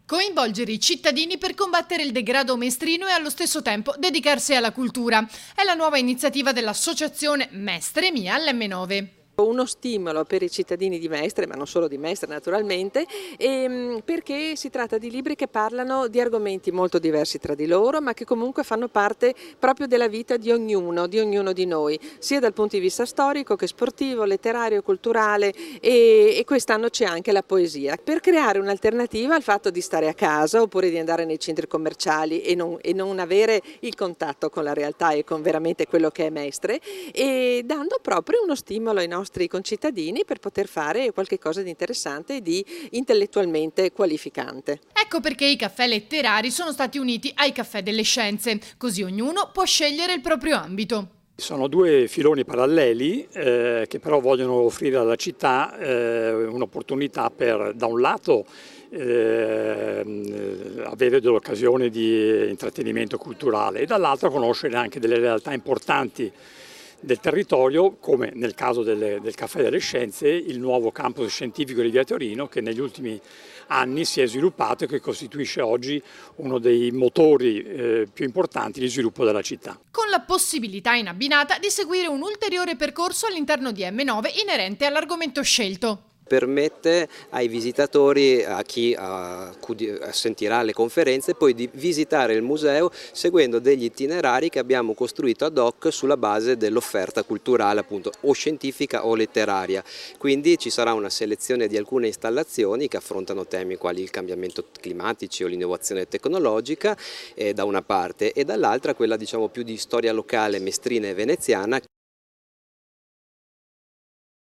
Coinvolgere i cittadini per combattere il degrado mestrino e allo stesso tempo dedicarsi alla cultura. È la nuova iniziativa dell'associazione Mestre Mia all'M9. Uno stimolo per i cittadini di Mestre, ma non solo di Mestre naturalmente, perché si tratta di libri che parlano di argomenti molto diversi tra di loro, ma che comunque fanno parte proprio della vita di ognuno di noi, sia dal punto di vista storico che sportivo, letterario, culturale e quest'anno c'è anche la poesia, per creare un'alternativa al fatto di stare a casa oppure di andare nei centri commerciali e non avere il contatto con la realtà e con veramente quello che è Mestre, e dando proprio uno stimolo ai nostri concittadini per poter fare qualche cosa di interessante e di intellettualmente qualificante. Ecco perché i caffè letterari sono stati uniti ai caffè delle scienze, così ognuno può scegliere il proprio ambito. Sono due filoni paralleli che però vogliono offrire alla città un'opportunità per, da un lato, avere delle occasioni di intrattenimento culturale e dall'altro conoscere anche delle realtà importanti del territorio, come nel caso del Caffè delle Scienze, il nuovo campus scientifico di Via Torino, che negli ultimi anni si è sviluppato e che costituisce oggi uno dei motori più importanti di sviluppo della città. Con la possibilità in abbinata di seguire un ulteriore percorso all'interno di M9 inerente all'argomento scelto. Permette ai visitatori, a chi sentirà le conferenze, poi di visitare il museo seguendo degli itinerari che abbiamo costruito ad hoc sulla base dell'offerta culturale, appunto, o scientifica o letteraria. Quindi ci sarà una selezione di alcune installazioni che affrontano temi quali il cambiamento climatico o l'innovazione tecnologica da una parte, e dall'altra quella, diciamo, più di storia locale mestrina e veneziana.